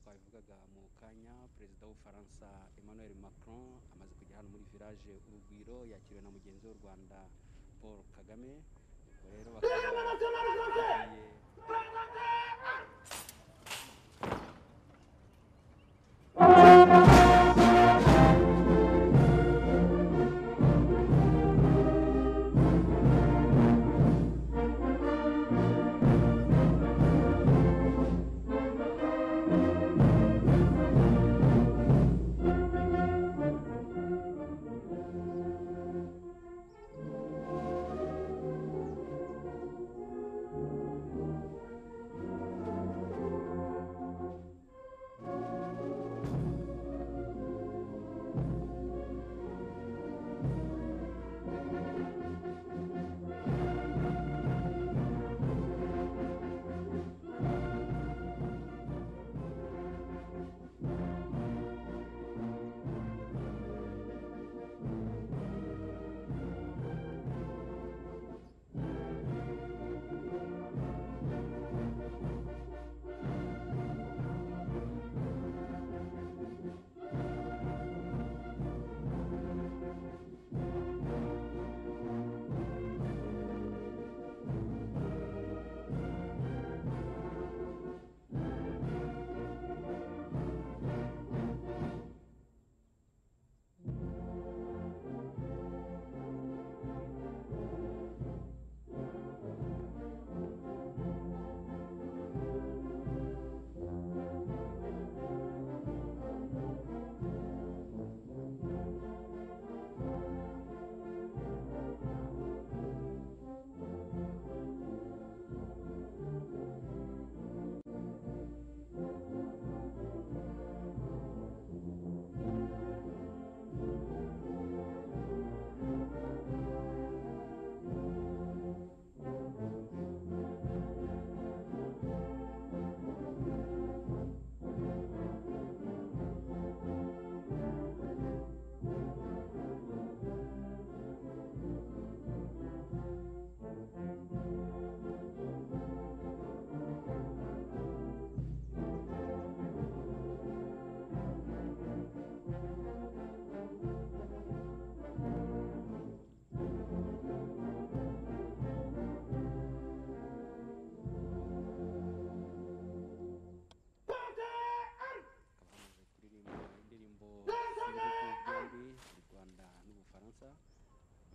twabivugaga mu kanya perezida w'Ubufaransa Emmanuel Macron amaze kujya hano muri village Urugwiro yakiriwe na mugenzi w'u Rwanda Paul Kagame ubwo rero bagiye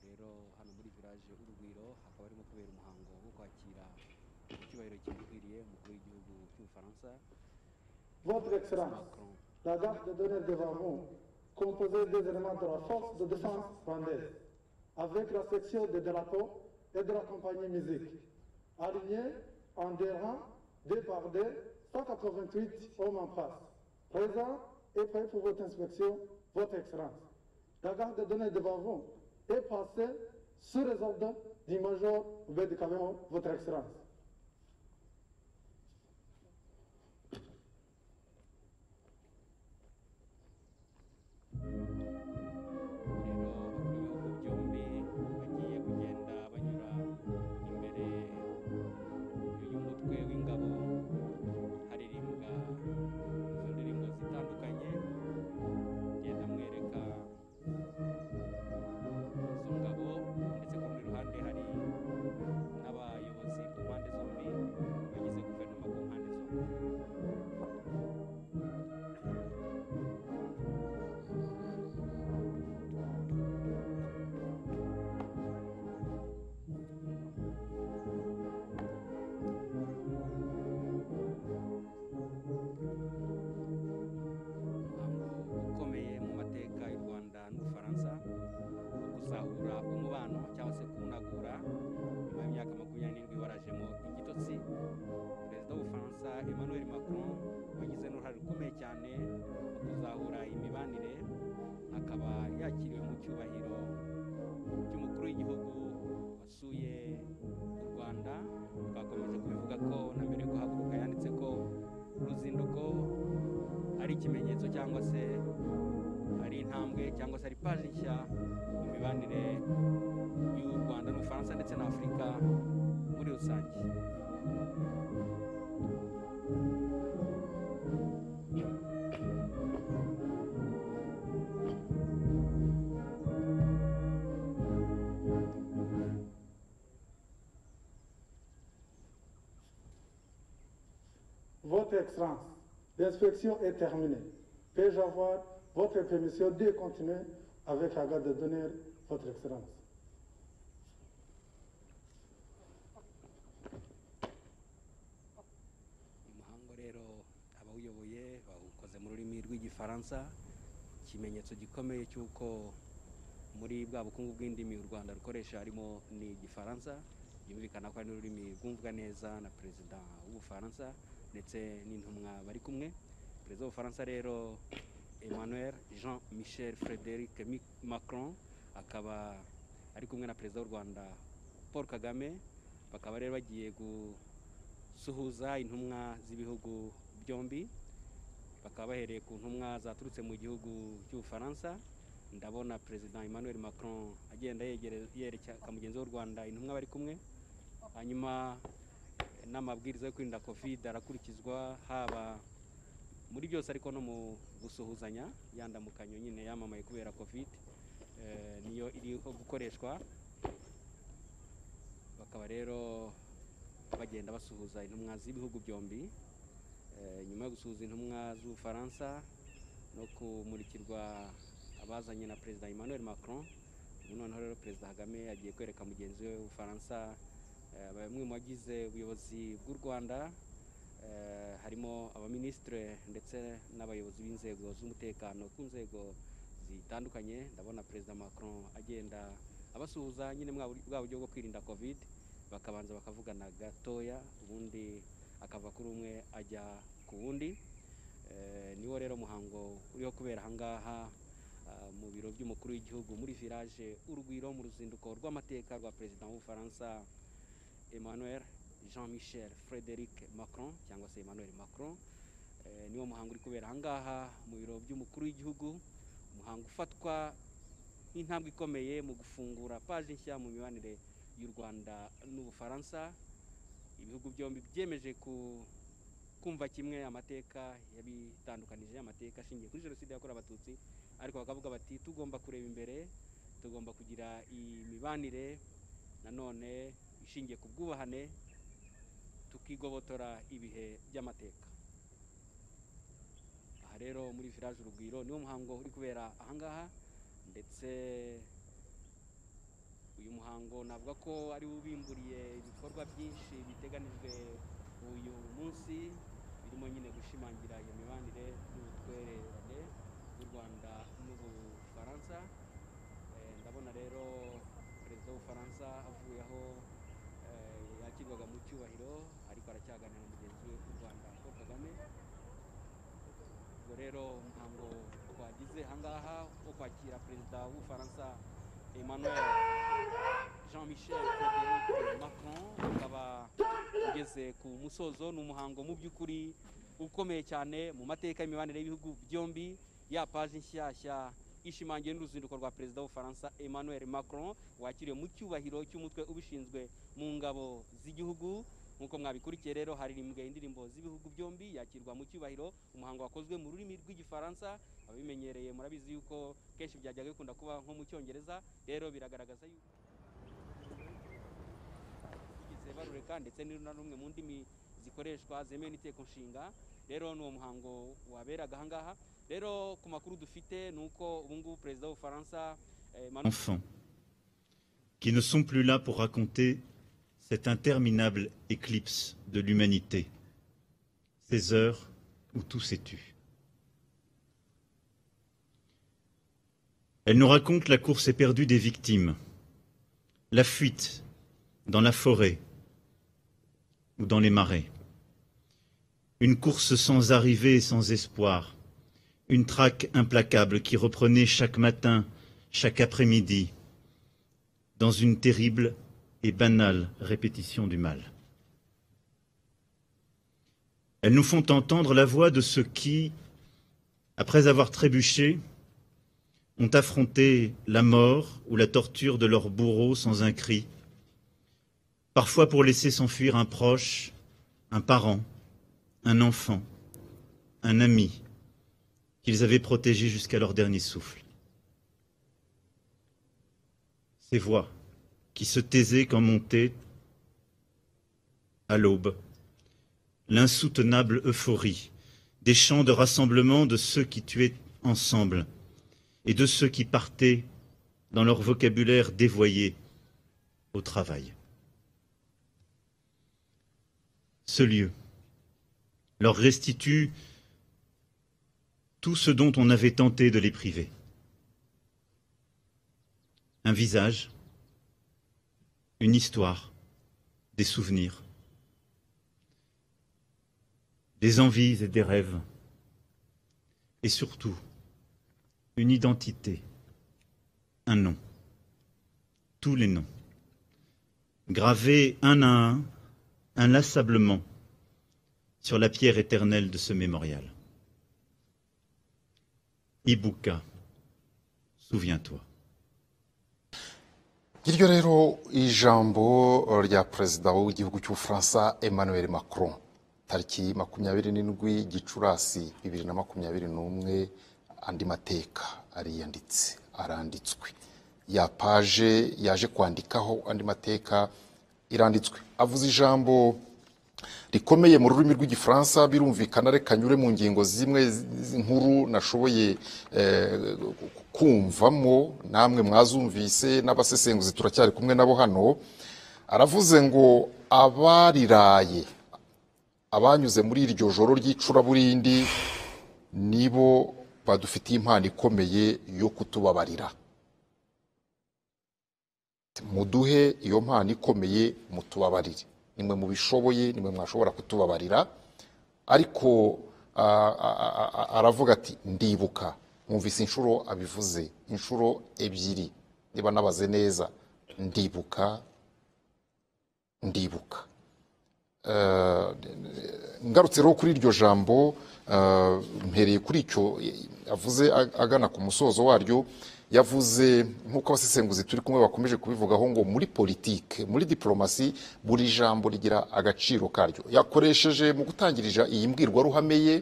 rero hano muri village Urugwiro hakaba harimo kubera umuhango wo kwakira icyubahiro kikwiriye umukuru w'igihugu cy'Ubufaransa. Votre Excellence, la garde de donner devant vous, composée des éléments de la force de défense rwandaise, avec la section des drapeaux et de la compagnie musique, alignés en des rangs, deux par deux, 188 hommes en face, présents et prêts pour votre inspection, Votre Excellence. La garde de donner devant vous est passée sous les ordres du Major Oubedi Kamemo, Votre Excellence. Emmanuel Macron wagize n'uruhare rukomeye cyane mu kuzahura imibanire akaba yakiriwe mu cyubahiro cy'umukuru w'igihugu wasuye u Rwanda. Twakomeje kubivuga ko na mbere yo guhaguruka yanditse ko uruzinduko ari ikimenyetso cyangwa se ari intambwe cyangwa se ari paji nshya mu mibanire y'u Rwanda n'Ubufaransa ndetse na Afurika muri rusange. Votre Excellence, l'inspection est terminée. Puis-je avoir votre permission de continuer avec la garde d'honneur, Votre Excellence? umuhango rero abawuyoboye bawukoze mu rurimi rw'igifaransa, ikimenyetso gikomeye cy'uko muri bwa bukungu bw'indimi u Rwanda rukoresha harimo ni igifaransa, byumvikana ko ari n'ururimi rwumvwa neza na perezida w'ubufaransa ndetse n'intumwa bari kumwe. Perezida w'ubufaransa rero Emmanuel Jean Michel Frédéric Macron akaba ari kumwe na perezida w'u Rwanda Paul Kagame, bakaba rero bagiye gusuhuza intumwa z'ibihugu byombi, bakaba bahereye ku ntumwa zaturutse mu gihugu cy'ubufaransa. Ndabona perezida Emmanuel Macron agenda yereka mugenzi w'u Rwanda intumwa bari kumwe, hanyuma n'amabwiriza yo kwirinda covid arakurikizwa, haba muri byose ariko no mu gusuhuzanya, yandamukanyo nyine yamamaye kubera covid niyo iriho gukoreshwa. Bakaba rero bagenda basuhuza intumwa z'ibihugu byombi, nyuma yo gusuhuza intumwa z'ubufaransa no kumurikirwa abazanye na perezida Emmanuel Macron. Noneho rero perezida Kagame agiye kwereka mugenzi we w'ubufaransa bamwe mu bagize ubuyobozi bw'u Rwanda, harimo abaminisitiri ndetse n'abayobozi b'inzego z'umutekano ku nzego zitandukanye. Ndabona perezida Macron agenda abasuhuza nyine bwa buryo bwo kwirinda covid, bakabanza bakavugana gatoya, ubundi akava kuri umwe ajya ku wundi. Niwo rero muhango uriho kubera ahangaha mu biro by'umukuru w'igihugu muri village Urugwiro mu ruzinduko rw'amateka rwa perezida w'ubufaransa Emmanuel Jean Michel Frédéric Macron cyangwa se Emmanuel Macron. Niwo muhango uri kubera ahangaha mu biro by'umukuru w'igihugu, umuhango ufatwa nk'intambwe ikomeye mu gufungura paji nshya mu mibanire y'u Rwanda n'ubufaransa. Ibihugu byombi byemeje kumva kimwe amateka yabitandukanije, amateka ashingiye kuri jenoside yakorewe abatutsi, ariko bakavuga bati tugomba kureba imbere, tugomba kugira imibanire nanone ishingiye ku bwubahane, tukigobotora ibihe by'amateka. Aha rero muri village Urugwiro niwo muhango uri kubera ahangaha, ndetse uyu muhango navuga ko ari ubimburiye ibikorwa byinshi biteganijwe uyu munsi, birimo nyine gushimangira iyo mibanire n'ubutwererane bw'u Rwanda n'ubufaransa. Ndabona rero perezida w'ubufaransa avuye aho yakirwaga mu cyubahiro, ariko aracyaganira na mugenzi we w'u Rwanda Paul Kagame. Ubwo rero umuhango twagize ahangaha wo kwakira perezida w'ubufaransa Emmanuel Jean Michel Frédéric Macron ukaba ugeze ku musozo. Ni umuhango mu by'ukuri ukomeye cyane mu mateka y'imibanire y'ibihugu byombi, ya paji nshyashya ishimangiye n'uruzinduko rwa perezida w'ubufaransa Emmanuel Macron wakiriwe mu cyubahiro cy'umutwe ubishinzwe mu ngabo z'igihugu. Nk'uko mwabikurikiye rero haririmbwe indirimbo z'ibihugu byombi, yakirwa mu cyubahiro, umuhango wakozwe mu rurimi rw'igifaransa. Ababimenyereye murabizi yuko kenshi byajyaga bikunda kuba nko mu cyongereza, rero biragaragaza yuko bigize barureka ndetse na rumwe mu ndimi zikoreshwa zemewe n'iteko nshinga. Rero n'uwo muhango waberaga ahangaha. Rero ku makuru dufite nuko ubu ngubu perezida w'ubufaransa enfants qui ne sont plus là pour raconter cette interminable éclipse de l'humanité, ces heures où tout s'est tu. Elle nous raconte la course éperdue des victimes, la fuite dans la forêt ou dans les marais, une course sans arrivée et sans espoir, une traque implacable qui reprenait chaque matin, chaque après-midi, dans une terrible et banale répétition du mal. Elles nous font entendre la voix de ceux qui, après avoir trébuché, ont affronté la mort ou la torture de leur bourreau sans un cri, parfois pour laisser s'enfuir un proche, un parent, un enfant, un ami, qu'ils avaient protégées jusqu'à leur dernier souffle. Ces voix qui se taisaient quand montait, à l'aube, l'insoutenable euphorie des chants de rassemblement de ceux qui tuaient ensemble et de ceux qui partaient dans leur vocabulaire dévoyé au travail. Ce lieu leur restitue tout ce dont on avait tenté de les priver. Un visage, une histoire, des souvenirs, des envies et des rêves, et surtout une identité, un nom, tous les noms, gravés un à un, inlassablement, sur la pierre éternelle de ce mémorial. Ibuka, souviens-toi. Iryo rero ijambo rya perezida w'igihugu cy'Ubufaransa Emmanuel Macron tariki 27 Gicurasi 2021 andi mateka aranditswe ya page yaje kwandikaho andi mateka iranditswe avuze ijambo rikomeye mu rurimi rw'igifaransa birumvikana reka nyure mu ngingo zimwe nkuru nashoboye kumvamo namwe mwazumvise n'abasesenguzi turacyari kumwe nabo hano. Aravuze ngo abariraye abanyuze muri iryo joro ry'icuraburindi nibo badufitiye impano ikomeye yo kutubabarira. Muduhe iyo mpano ikomeye mutubabarire, nimwe mubishoboye, nimwe mwashobora kutubabarira. Ariko aravuga ati ndibuka, mwumvise inshuro abivuze inshuro ebyiri, niba nabaze neza, ndibuka. Ngarutse rero kuri iryo jambo, mpereye kuri icyo avuze agana ku musozo waryo. Yavuze nk'uko abasesenguzi turi kumwe bakomeje kubivugaho ngo muri politike, muri diplomasi, buri jambo rigira agaciro karyo. Yakoresheje mu gutangirira iyi mbwirwaruhame ye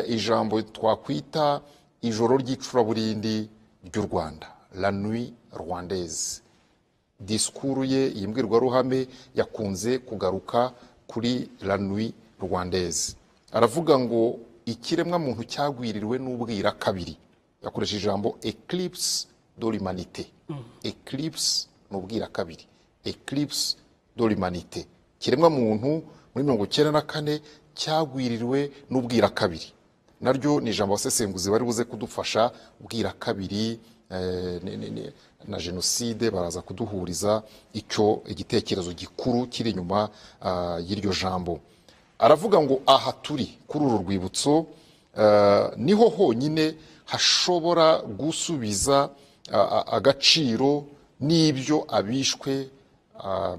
ijambo twakwita ijoro ry'icuraburindi ry'u Rwanda, la nuit rwandaise. Disikuru ye, iyi mbwirwaruhame yakunze kugaruka kuri la nuit rwandaise. Aravuga ngo ikiremwa muntu cyagwiririwe n'ubwira kabiri. Yakoresha ijambo eclipse de l'humanité. Eclipse n'ubwira kabiri, eclipse de l'humanité. Kiremwa muntu muri 1994 cyagwiririwe n'ubwira kabiri. Naryo ni ijambo abasesenguzi bari buze kudufasha. Ubwira kabiri na jenoside baraza kuduhuriza icyo igitekerezo gikuru kiri inyuma y'iryo jambo. Aravuga ngo aha turi kuri uru rwibutso niho honyine hashobora gusubiza agaciro n'ibyo abishwe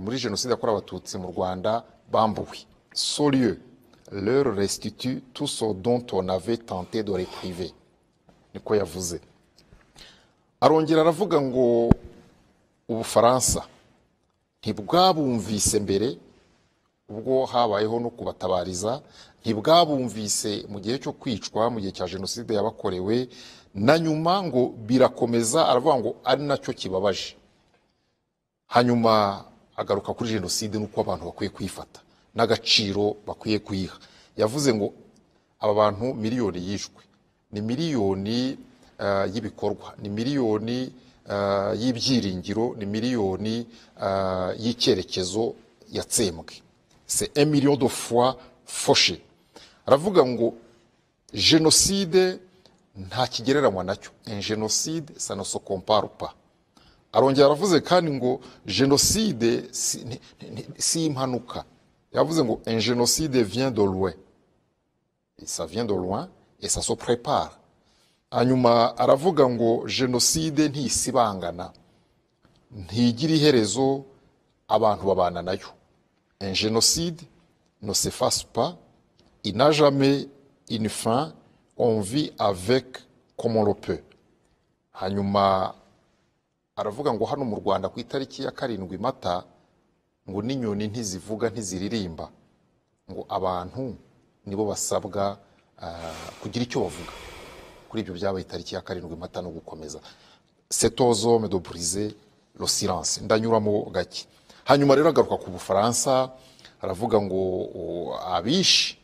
muri jenoside yakorewe abatutsi mu Rwanda bambuwe. Ce lieu leur restitue tout ce dont on avait tenté de les priver. Niko yavuze. Arongera aravuga ngo Ubufaransa ntibwabumvise mbere ubwo habayeho no kubatabariza, ntibwabumvise mu gihe cyo kwicwa mu gihe cya jenoside yabakorewe, na nyuma ngo birakomeza. Aravuga ngo ari nacyo kibabaje. Hanyuma agaruka kuri jenoside nuko abantu bakwiye kwifata n'agaciro bakwiye kuyiha. Yavuze ngo aba bantu miliyoni yishwe, ni miliyoni y'ibikorwa, ni miliyoni y'ibyiringiro, ni miliyoni y'icyerekezo yatsembwe. C'est 1 million de fois fauché. Aravuga ngo jenoside nta kigereranywa nacyo. Un génocide ça ne se compare pas. Arongera aravuze kandi ngo jenoside si impanuka. Yavuze ngo un génocide vient de loin. Et ça vient de loin et ça se prépare. Hanyuma aravuga ngo jenoside ntisibangana, ntigira iherezo, abantu babana nayo. Un génocide ne s'efface pas, il n'a jamais une fin, on vit avec comme on le peut. Hanyuma aravuga ngo hano mu Rwanda ku itariki ya 7 Mata ngo n'inyoni ntizivuga ntiziririmba, ngo abantu nibo basabwa kugira icyo bavuga, kuri ibyo byabaye tariki ya 7 Mata no gukomeza. C'est aux hommes de briser le silence. Ndanyuramo gake. Hanyuma rero agaruka ku Bufaransa, aravuga ngo abishi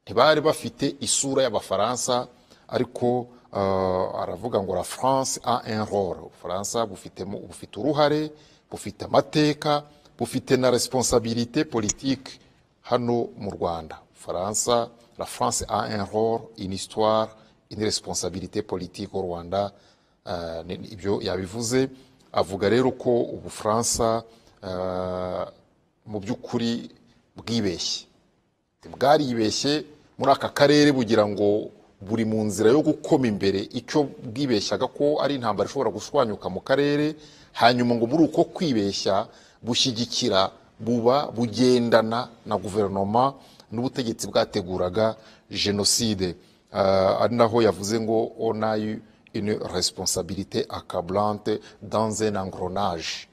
ntibari bafite isura y'Abafaransa, ariko aravuga ngo la France a un rôle. Ubufaransa bufite uruhare, bufite amateka, bufite na responsabilité politique hano mu Rwanda. Ubufaransa, la France a un rôle, une histoire, une responsabilité politique au Rwanda. Ibyo yabivuze. Avuga rero ko Ubufaransa mu by'ukuri bwaribeshye muri aka karere, bugira ngo buri mu nzira yo gukoma imbere icyo bwibeshyaga ko ari intambara ishobora gushwanyuka mu karere, hanyuma ngo muri uko kwibeshya bushyigikira bugendana na guverinoma n'ubutegetsi bwateguraga jenoside. Ari naho yavuze ngo on a eu une responsabilité accablante dans un engrenage.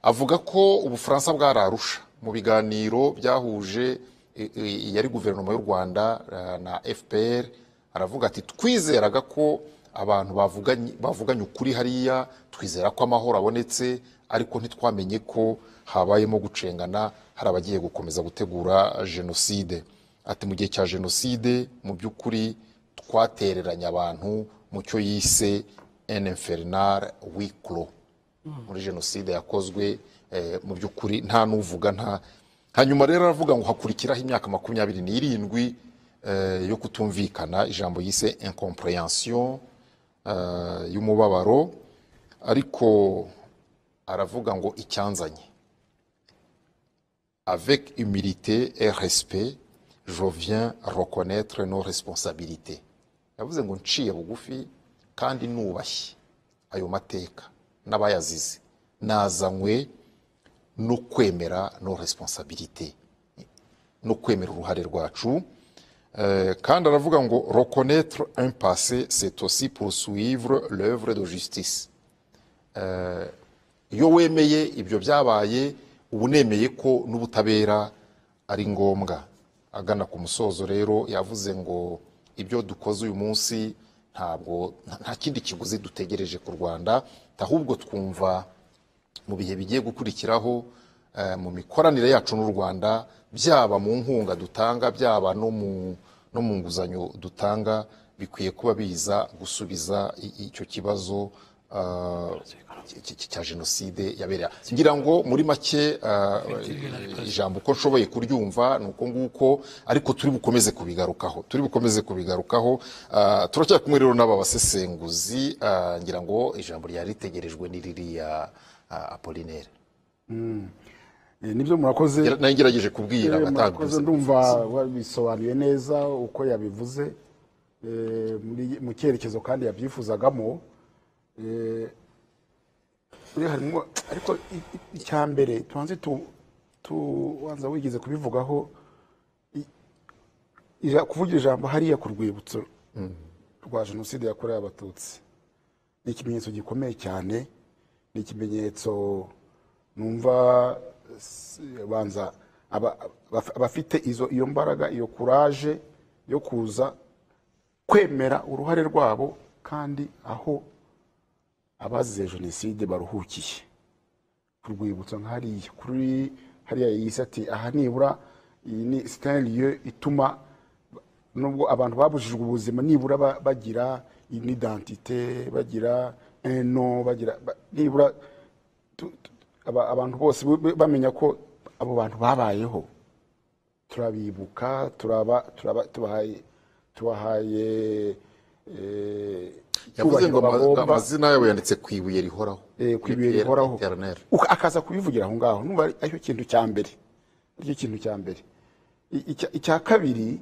Avuga ko Ubufaransa bwararusha mu biganiro byahuje yari guverinoma y'u Rwanda na FPR. Aravuga ati twizeraga ko abantu bavuganye ukuri hariya, twizera ko amahoro abonetse, ariko ntitwamenye ko habayemo gucengana, hari abagiye gukomeza gutegura jenoside. Ati mu gihe cya jenoside mu by'ukuri twatereranye abantu mu cyo yise un infernal huis clos. Muri jenoside yakozwe mu by'ukuri nta nuvuga nta. Hanyuma rero aravuga ngo hakurikiraho imyaka 27 yo kutumvikana, ijambo yise incompréhension y'umubabaro, ariko aravuga ngo icyanzanye avec humilité et respect je viens reconnaître nos responsabilités. Yavuze ngo nciye bugufi kandi nubashye ayo mateka n'abayazize, nazanywe no kwemera nos responsabilités, no kwemera uruhare rwacu. Kandi aravuga ngo reconnaître un passé c'est aussi poursuivre l'œuvre de justice. Iyo wemeye ibyo byabaye, ubunemeye ko n'ubutabera ari ngombwa. Agana ku musozo rero yavuze ngo ibyo dukoze uyu munsi nta kindi kiguzi dutegereje ku Rwanda, ahubwo twumva mu bihe bigiye gukurikiraho mu mikoranire yacu n'u Rwanda, byaba mu nkunga dutanga, byaba no mu nguzanyo dutanga, bikwiye kuba biza gusubiza icyo kibazo cya jenoside yabereye. Ngira ngo muri make ijambo ko nshoboye kuryumva nuko nguko, ariko turi bukomeze kubigarukaho. Turacyari kumwe rero n'aba basesenguzi. Ngira ngo ijambo ryari ritegerejwe n'iririya Apollinaire. Nibyo murakoze. Nangerageje kubwira murakoze, ndumva wabisobanuye neza uko yabivuze mu cyerekezo kandi yabyifuzagamo. Ariko icyambere tuanze tuanza wigeze kubivugaho, kuvugira ijambo hariya ku rwibutso rwa jenoside yakorewe Abatutsi ni ikimenyetso gikomeye cyane. Ni ikimenyetso numva banza abafite iyo mbaraga, iyo courage yo kuza kwemera uruhare rwabo, kandi aho abazize jenoside baruhukiye ku rwibutso nk'hariya kuri hariya yise ati aha nibura iyi ni style ituma nubwo abantu babujijwe ubuzima nibura bagira identité, bagira no, bagira nibura abantu bose bamenya ko abo bantu babayeho, turabibuka, tubahaye yavuze ngo amazina yabo yanditse ku ibuye rihoraho, akaza kubivugira aho ngaho. Numva aricyo kintu cya mbere. Icya kabiri